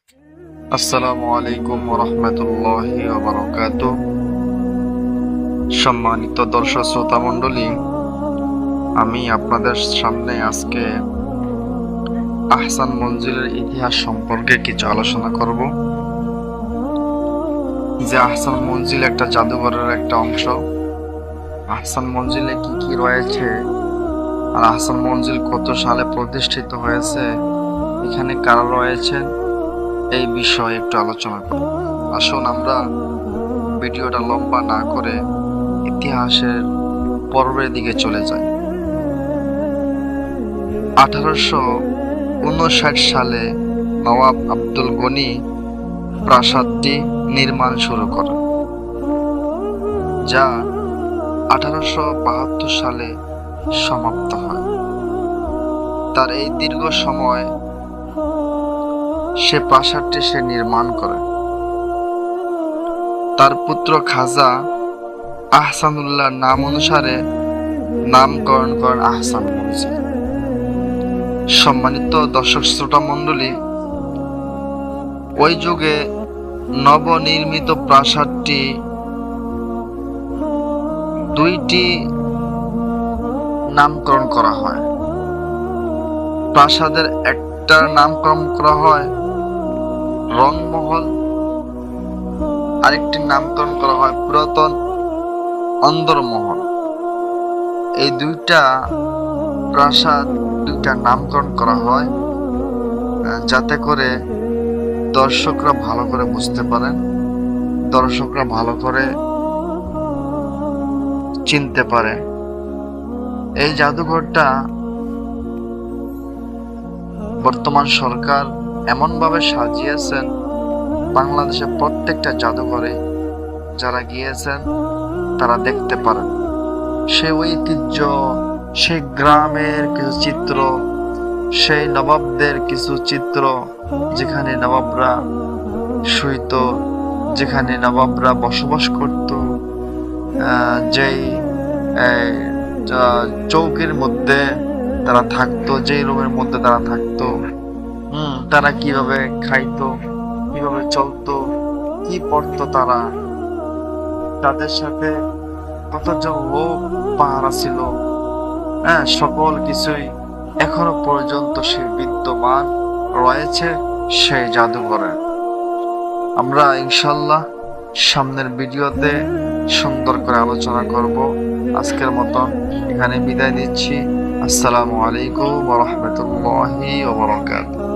আসসালামু আলাইকুম রহমতুল্লাহি ওয়া বারাকাতুহু। সম্মানিত দর্শক শ্রোতা মণ্ডলী, আমি আপনাদের সামনে আজকে আহসান মঞ্জিলের ইতিহাস সম্পর্কে কিছু আলোচনা করব। যে আহসান মঞ্জিল একটা জাদুঘরের একটা অংশ। আহসান মঞ্জিলে কি কি রয়েছে আর আহসান মঞ্জিল কত সালে প্রতিষ্ঠিত হয়েছে, এখানে কারা রয়েছেন, এই বিষয়ে একটু আলোচনা করব। আসুন আমরা ভিডিওটা লম্বা না করে ইতিহাসের পর্বের দিকে চলে যাই। 1859 সালে নওয়াব আব্দুল গনি প্রাসাদটি নির্মাণ শুরু করেন, যা 1872 সালে সমাপ্ত হয়। তার এই দীর্ঘ সময় সে প্রাসাদটি নির্মাণ করে। তার পুত্র খাজা আহসানুল্লাহ নাম অনুসারে নামকরণ করেন আহসান মঞ্জিল। সম্মানিত দর্শক শ্রোতা মণ্ডলী, ওই যুগে নবনির্মিত প্রাসাদটি দুইটি নামকরণ করা হয়। প্রাসাদের একটার নামকরণ করা হয় রংমহল, আরেকটির নামকরণ করা হয় পুরাতন অন্দরমহল। এই দুইটা প্রাসাদ দুইটা নামকরণ করা হয় যাতে করে দর্শকরা ভালো করে বুঝতে পারেন, দর্শকরা ভালো করে চিনতে পারে। এই জাদুঘরটা বর্তমান সরকার এমনভাবে সাজিয়েছেন, বাংলাদেশের প্রত্যেকটা জাদুঘরে যারা গিয়েছেন তারা দেখতে পারেন সেই ঐতিহ্য, সেই গ্রামের কিছু চিত্র, সেই নবাবদের কিছু চিত্র, যেখানে নবাবরা শুইত, যেখানে নবাবরা বসবাস করত, যেই চৌকির মধ্যে তারা থাকতো, যেই রুমের মধ্যে তারা থাকতো, তারা কিভাবে খাইতো, কিভাবে চলতো, কি পড়তো তারা, তাদের সাথে কতজন লোক পাহারা ছিল, সকল কিছুই এখনো পর্যন্ত সে বিদ্যমান রয়েছে সেই জাদুঘরে। আমরা ইনশাল্লাহ সামনের ভিডিওতে সুন্দর করে আলোচনা করব। আজকের মতন এখানে বিদায় নিচ্ছি। আসসালামু আলাইকুম ওয়া রাহমাতুল্লাহি ওয়া বারাকাতুহু।